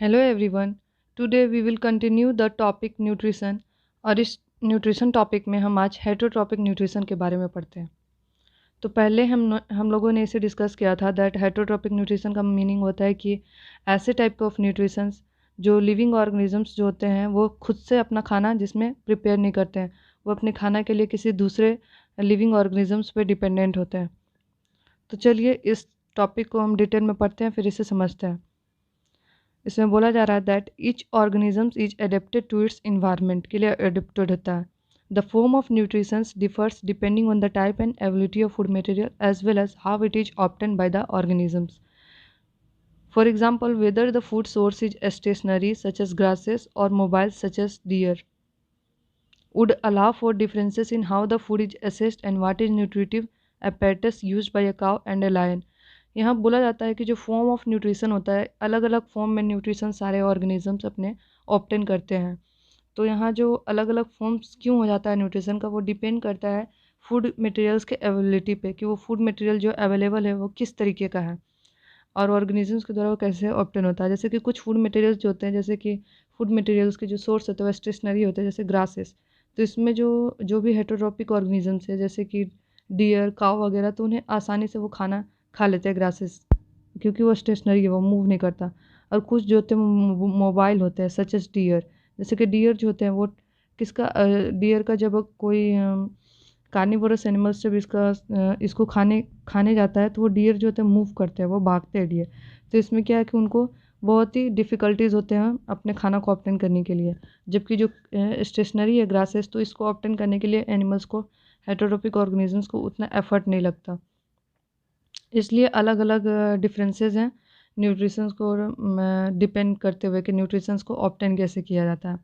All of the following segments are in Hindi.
Hello everyone. Today we will continue the topic nutrition. और इस न्यूट्रिशन टॉपिक में हम आज हेटरोट्रॉपिक न्यूट्रिशन के बारे में पढ़ते हैं। तो पहले हम लोगों ने इसे डिस्कस किया था दैट हेटरोट्रॉपिक न्यूट्रिशन का मीनिंग होता है कि ऐसे टाइप ऑफ न्यूट्रिशंस जो लिविंग ऑर्गेनिजम्स जो होते हैं वो खुद से अपना खाना जिसमें प्रिपेयर नहीं करते हैं, वो अपने खाना के लिए किसी दूसरे लिविंग ऑर्गेनिजम्स पे डिपेंडेंट होते हैं। तो चलिए इस टॉपिक को हम डिटेल में पढ़ते हैं, फिर इसे समझते हैं। इसमें बोला जा रहा है that each organisms is adapted to its environment के लिए एडेप्टेड होता है। The form of nutritions differs depending on the type and ability of food material as well as how it is obtained by the organisms. For example, whether the food source is stationary such as grasses or mobile such as deer would allow for differences in how the food is assessed and what is nutritive apparatus used by a cow and a lion. यहाँ बोला जाता है कि जो फॉर्म ऑफ न्यूट्रिशन होता है, अलग अलग फॉर्म में न्यूट्रिशन सारे ऑर्गेनिजम्स अपने ऑब्टेन करते हैं। तो यहाँ जो अलग अलग फॉर्म्स क्यों हो जाता है न्यूट्रिशन का, वो डिपेंड करता है फूड मटेरियल्स के अवेलेबिलिटी पे कि वो फूड मटेरियल जो अवेलेबल है वो किस तरीके का है और ऑर्गेनिजम्स के द्वारा वो कैसे ऑब्टेन होता है। जैसे कि कुछ फूड मटेरियल्स जो होते हैं, जैसे कि फूड मटेरियल्स के जो सोर्स होते हैं वो स्टेशनरी होते हैं, जैसे ग्रासेस। तो इसमें जो जो भी हेटेरोट्रॉपिक ऑर्गेनिजम्स है जैसे कि डियर, काव वगैरह, तो उन्हें आसानी से वो खाना खा लेते हैं ग्रासेस, क्योंकि वो स्टेशनरी है, वो मूव नहीं करता। और कुछ जो होते हैं मोबाइल होते हैं सच एस डियर। जैसे कि डियर जो होते हैं वो किसका डियर का जब कोई कार्निवोरस एनिमल्स जब इसको खाने खाने जाता है तो वो डियर जो होते हैं मूव करते हैं, वो भागते हैं डियर। तो इसमें क्या है कि उनको बहुत ही डिफ़िकल्टीज होते हैं अपने खाना को ऑब्टेन करने के लिए। जबकि जो स्टेशनरी है ग्रासेस, तो इसको ऑब्टेन करने के लिए एनिमल्स को, हेटेरोट्रॉपिक ऑर्गेनिजम्स को उतना एफर्ट नहीं लगता। इसलिए अलग अलग डिफरेंसेस हैं न्यूट्रिशंस को डिपेंड करते हुए कि न्यूट्रिशंस को ऑब्टेन कैसे किया जाता है।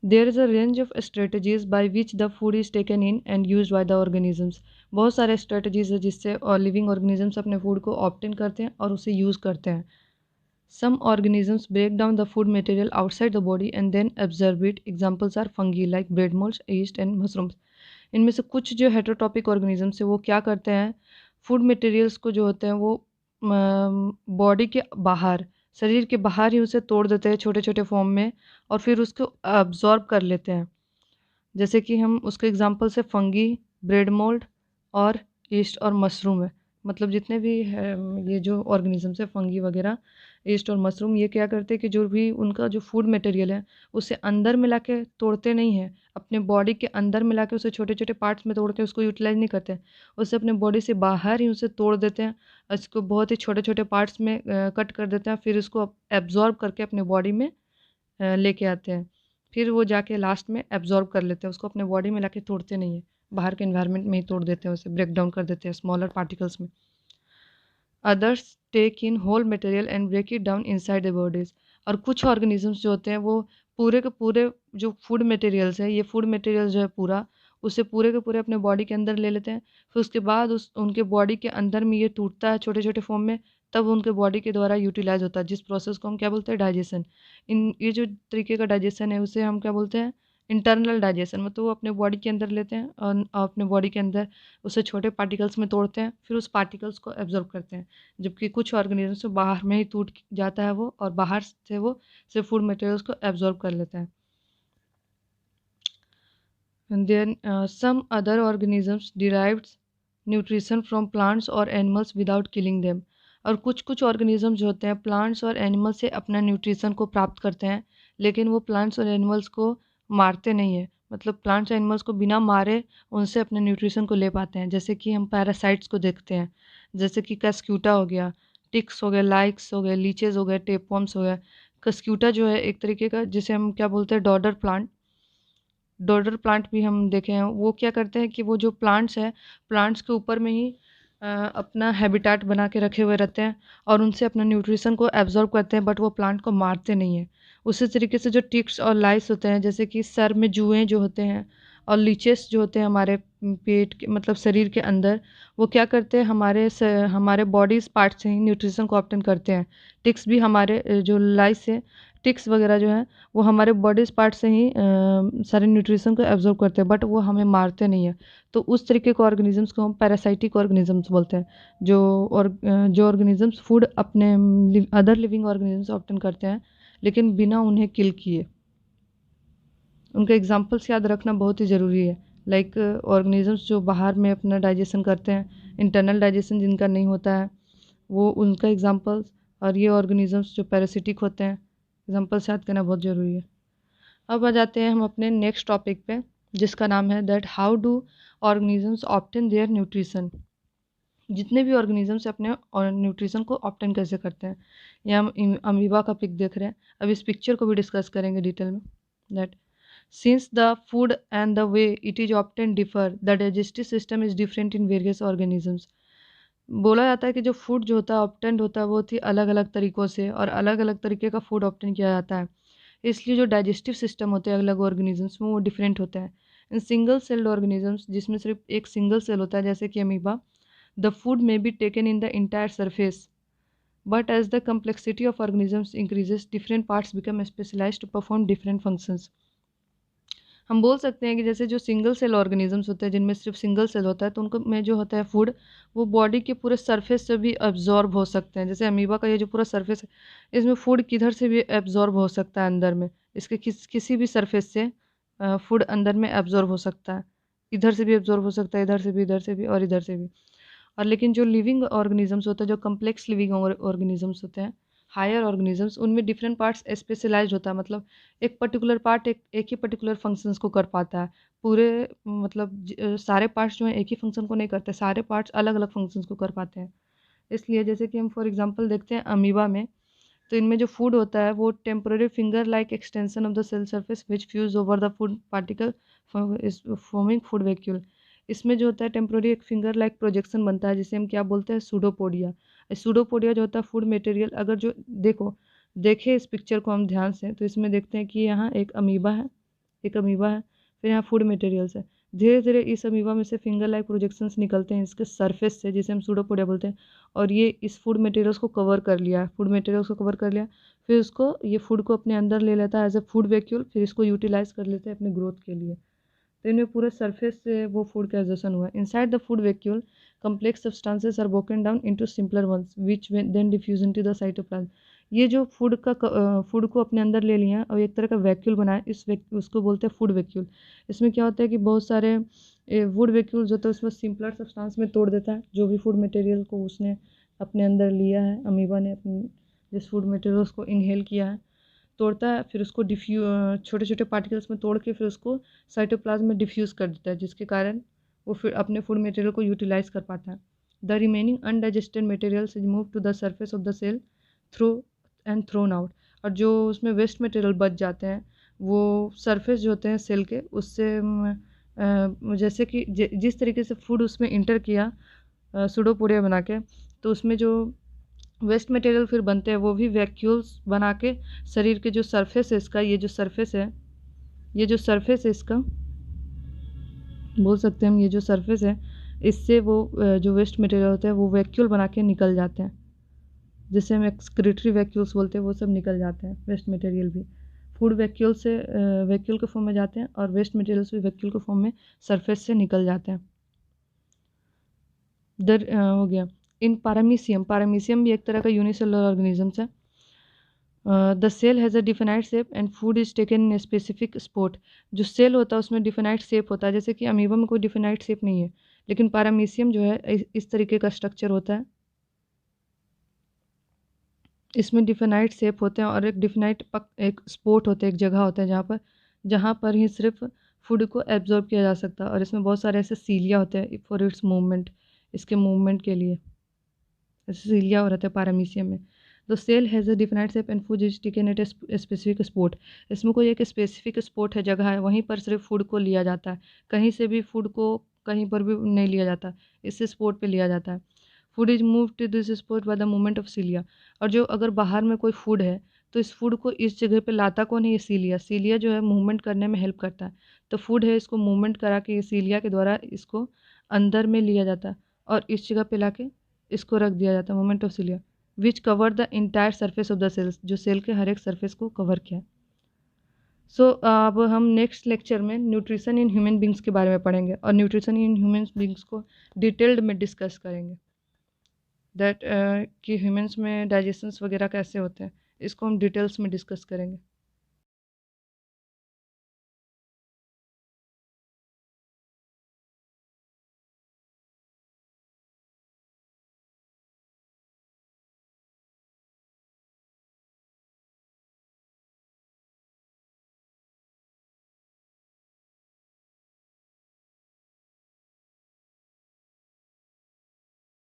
There is a range of strategies by which the food is taken in and use by the organisms. बहुत सारे स्ट्रेटजीज है जिससे लिविंग ऑर्गेनिजम्स अपने फूड को ऑब्टेन करते हैं और उसे यूज़ करते हैं। Some organisms break down the food material outside the body and then absorb it. Examples are fungi like bread moulds, yeast and mushrooms. इनमें से कुछ जो हेटेरोट्रॉपिक ऑर्गेनिजम्स है वो क्या करते हैं, फूड मटेरियल्स को जो होते हैं वो बॉडी के बाहर, शरीर के बाहर ही उसे तोड़ देते हैं छोटे छोटे फॉर्म में और फिर उसको अब्जॉर्ब कर लेते हैं। जैसे कि हम उसके एग्जांपल से फंगी, ब्रेड मोल्ड और यीस्ट और मशरूम है। मतलब जितने भी है ये जो ऑर्गेनिजम्स है, फंगी वगैरह, यीस्ट और मशरूम, ये क्या करते हैं कि जो भी उनका जो फूड मटेरियल है उसे अंदर मिला के तोड़ते नहीं हैं, अपने बॉडी के अंदर मिला के उसे छोटे छोटे पार्ट्स में तोड़ के उसको यूटिलाइज नहीं करते हैं। उसे अपने बॉडी से बाहर ही उसे तोड़ देते हैं, इसको बहुत ही छोटे छोटे पार्ट्स में कट कर देते हैं, फिर इसको एब्जॉर्ब करके अपने बॉडी में लेके आते हैं। फिर वो जाके लास्ट में एब्जॉर्ब कर लेते हैं, उसको अपने बॉडी में लाके तोड़ते नहीं है, बाहर के इन्वायरमेंट में ही तोड़ देते हैं, उसे ब्रेक डाउन कर देते हैं स्मॉलर पार्टिकल्स में। Others take in whole material and break it down inside the bodies. और कुछ ऑर्गेनिजम्स जो होते हैं वो पूरे के पूरे जो फूड मटेरियल्स है, ये फूड मटेरियल जो है पूरा, उसे पूरे के पूरे अपने बॉडी के अंदर ले लेते हैं। फिर उसके बाद उस उनके बॉडी के अंदर में ये टूटता है छोटे छोटे फॉर्म में, तब उनके बॉडी के द्वारा यूटिलाइज होता है, जिस प्रोसेस को हम क्या बोलते हैं, डाइजेशन। इन ये जो तरीके का डाइजेशन है उसे हम क्या बोलते हैं, इंटरनल डाइजेशन। मतलब वो अपने बॉडी के अंदर लेते हैं और अपने बॉडी के अंदर उसे छोटे पार्टिकल्स में तोड़ते हैं, फिर उस पार्टिकल्स को एब्जॉर्ब करते हैं। जबकि कुछ ऑर्गेनिजम्स में बाहर में ही टूट जाता है वो, और बाहर से वो सिर्फ फूड मटेरियल्स को एब्जॉर्ब कर लेते हैं। And then some other organisms derives nutrition from plants or animals without killing them. और कुछ कुछ ऑर्गेनिज्म जो होते हैं प्लांट्स और एनिमल्स से अपना न्यूट्रिशन को प्राप्त करते हैं, लेकिन वो प्लांट्स और एनिमल्स को मारते नहीं है। मतलब प्लांट्स और एनिमल्स को बिना मारे उनसे अपने न्यूट्रिशन को ले पाते हैं। जैसे कि हम पैरासाइट्स को देखते हैं, जैसे कि कस्क्यूटा हो गया, टिक्स हो गए, लाइक्स हो गए, लीचेज हो गए, टेपवर्म्स हो गए। कस्क्यूटा जो है एक तरीके का, जिसे हम क्या बोलते हैं, डॉडर प्लांट। डोडर प्लांट भी हम देखे हैं। वो क्या करते हैं कि वो जो प्लांट्स हैं, प्लांट्स के ऊपर में ही अपना हैबिटाट बना के रखे हुए रहते हैं और उनसे अपना न्यूट्रिशन को एब्जॉर्ब करते हैं, बट वो प्लांट को मारते नहीं हैं। उसी तरीके से जो टिक्स और लाइस होते हैं, जैसे कि सर में जुएँ जो होते हैं और लीचेस जो होते हैं हमारे पेट के, मतलब शरीर के अंदर, वो क्या करते हैं, हमारे बॉडीज पार्ट से ही न्यूट्रिशन को ऑब्टेन करते हैं। टिक्स भी हमारे जो लाइस है, टिक्स वगैरह जो है वो हमारे बॉडी पार्ट से ही सारे न्यूट्रिशन को एब्जॉर्ब करते हैं, बट वो हमें मारते नहीं है। तो उस तरीके के ऑर्गेनिजम्स को हम पैरासाइटिक ऑर्गेनिजम्स बोलते हैं, जो ऑर्गेनिजम्स फूड अपने अदर लिविंग ऑर्गेनिजम्स ऑप्टेन करते हैं लेकिन बिना उन्हें किल किए। उनके एग्जाम्पल्स याद रखना बहुत ही ज़रूरी है। लाइक ऑर्गेनिजम्स जो बाहर में अपना डाइजेशन करते हैं, इंटरनल डाइजेशन जिनका नहीं होता है, वो उनका एग्जाम्पल्स, और ये ऑर्गेनिजम्स जो पैरासिटिक होते हैं, एग्जाम्पल्स याद करना बहुत ज़रूरी है। अब आ जाते हैं हम अपने नेक्स्ट टॉपिक पे, जिसका नाम है that how do organisms obtain their nutrition. जितने भी ऑर्गेनिजम्स अपने न्यूट्रिशन को ऑप्टेन कैसे करते हैं। ये हम अमीबा का पिक देख रहे हैं, अब इस पिक्चर को भी डिस्कस करेंगे डिटेल में। That since the food and the way it is obtained differ, the digestive system is different in various organisms। बोला जाता है कि जो फूड जो होता है ऑप्टेंड होता है वो बहुत ही अलग अलग तरीक़ों से और अलग अलग तरीके का फूड ऑप्टेन किया जाता है, इसलिए जो डाइजेस्टिव सिस्टम होते हैं अलग ऑर्गेनिजम्स में वो डिफरेंट होते हैं। इन सिंगल सेल्ड ऑर्गेनिजम्स, जिसमें सिर्फ एक सिंगल सेल होता है जैसे कि amoeba, the food may be taken in the entire surface, but as the complexity of organisms increases different parts become specialise to perform different functions. हम बोल सकते हैं कि जैसे जो सिंगल सेल ऑर्गेनिजम्स होते हैं जिनमें सिर्फ सिंगल सेल होता है, तो उनको में जो होता है फूड वो बॉडी के पूरे सरफेस से भी एब्जॉर्ब हो सकते हैं। जैसे अमीबा का ये जो पूरा सरफेस है, इसमें फूड किधर से भी एब्जॉर्ब हो सकता है अंदर में, इसके किसी भी सरफेस से फूड अंदर में एब्जॉर्ब हो सकता है। इधर से भी एब्जॉर्ब हो सकता है, इधर से भी, इधर से भी और इधर से भी। और लेकिन जो लिविंग ऑर्गेनिजम्स होते हैं, जो कम्प्लेक्स लिविंग ऑर्गेनिजम्स होते हैं, हायर ऑर्गेनिजम्स, उनमें डिफरेंट पार्ट्स स्पेशलाइज्ड होता है। मतलब एक पर्टिकुलर पार्ट एक ही पर्टिकुलर फंक्शंस को कर पाता है। पूरे मतलब सारे पार्ट्स जो हैं एक ही फंक्शन को नहीं करते, सारे पार्ट्स अलग अलग फंक्शंस को कर पाते हैं। इसलिए जैसे कि हम फॉर एग्जांपल देखते हैं अमीबा में, तो इनमें जो फूड होता है वो temporary finger like extension of the cell surface which fuse over the food particle is forming food vacuole. इसमें जो होता है टेम्पोररी एक फिंगर लाइक प्रोजेक्शन बनता है, जिसे हम क्या बोलते हैं, सूडोपोडिया। सूडोपोडिया जो होता है फूड मटेरियल, अगर जो देखे इस पिक्चर को हम ध्यान से, तो इसमें देखते हैं कि यहाँ एक अमीबा है, फिर यहाँ फूड मटेरियल्स है। धीरे धीरे इस अमीबा में से फिंगर लाइक प्रोजेक्शंस निकलते हैं इसके सरफेस से, जिसे हम सूडोपोडिया बोलते हैं, और ये इस फूड मटेरियल्स को कवर कर लिया, फिर उसको ये फूड को अपने अंदर ले लेता है एज ए फूड वैक्यूल, फिर इसको यूटिलाइज कर लेते हैं अपने ग्रोथ के लिए। तो इनमें पूरे सरफेस से वो फूड का एब्जॉर्प्शन हुआ। Inside the food vacuole complex substances are broken down into simpler ones which then diffuse into the cytoplasm। ये जो फूड को अपने अंदर ले लिया और एक तरह का वैक्यूल बनाया, उसको बोलते हैं फूड वैक्यूल। इसमें क्या होता है कि बहुत सारे फूड वैक्यूल जो होता है उसमें सिंपलर सब्सटेंस में तोड़ देता है, जो भी फूड मटेरियल को उसने अपने अंदर लिया है, अमीबा ने अपने जिस फूड मटेरियल्स को इनहेल किया है, तोड़ता है, फिर उसको छोटे छोटे पार्टिकल्स में तोड़ के फिर उसको साइटोप्लाज्म में डिफ्यूज़ कर देता है, जिसके कारण वो फिर अपने फूड मटेरियल को यूटिलाइज कर पाता है। The remaining undigested materials is move to the surface of the cell through and thrown out. और जो उसमें वेस्ट मटेरियल बच जाते हैं वो सरफेस जो होते हैं सेल के, उससे जैसे कि जिस तरीके से फूड उसमें इंटर किया सूडोपोडिया बना के, तो उसमें जो वेस्ट मटेरियल फिर बनते हैं वो भी वैक्यूल्स बना के शरीर के जो सरफेस है इसका, ये जो सरफेस है इसका, बोल सकते हैं हम, ये जो सरफेस है, इससे वो जो वेस्ट मटेरियल होता है वो वैक्यूल बना के निकल जाते हैं, जिसे हम एक्सक्रीटरी वैक्यूल्स बोलते हैं, वो सब निकल जाते हैं। वेस्ट मटेरियल भी फूड वैक्यूल से वैक्यूल के फॉर्म में जाते हैं, और वेस्ट मटेरियल्स भी वैक्यूल के फॉर्म में सरफेस से निकल जाते हैं। हो गया। इन पारामीशियम भी एक तरह का यूनिसेलुलर ऑर्गेनिजम्स है। The cell has a definite shape and food is taken in specific spot. जो सेल होता है उसमें डिफाइनाइट शेप होता है, जैसे कि अमीबा में कोई डिफाइनाइट शेप नहीं है, लेकिन पारामीशियम जो है इस तरीके का स्ट्रक्चर होता है, इसमें डिफाइनाइट शेप होते हैं और एक डिफाइनाइट एक स्पॉट होता है, एक जगह होता है जहाँ पर ही सिर्फ फूड को एब्जॉर्ब किया जा सकता है, और इसमें बहुत सारे ऐसे सीलिया होते हैं फॉर इट्स मूवमेंट, इसके मूवमेंट के लिए ऐसे सीलिया हो रहता है पारामीशियम में। The cell has a definite shape and food is taken at a specific spot. इसमें कोई एक स्पेसिफिक स्पॉट है, जगह है, वहीं पर सिर्फ फूड को लिया जाता है, कहीं से भी फूड को कहीं पर भी नहीं लिया जाता, इस स्पॉट पे लिया जाता है। Food is move to this spot by the movement of cilia. और जो अगर बाहर में कोई फूड है तो इस फूड को इस जगह पे लाता कौन है, ये सीलिया जो है मूवमेंट करने में हेल्प करता है। तो फूड है, इसको मूवमेंट करा के ये सीलिया के द्वारा इसको अंदर में लिया जाता है और इस जगह पे लाके इसको रख दिया जाता है, movement of cilia. Which cover the entire surface of the cells, जो सेल के हर एक सरफेस को कवर किया। सो अब हम नेक्स्ट लेक्चर में न्यूट्रिशन इन ह्यूमन बींग्स के बारे में पढ़ेंगे और न्यूट्रिशन इन ह्यूमन बींग्स को डिटेल्ड में डिस्कस करेंगे, दैट कि ह्यूमंस में डाइजेशंस वगैरह कैसे होते हैं, इसको हम डिटेल्स में डिस्कस करेंगे।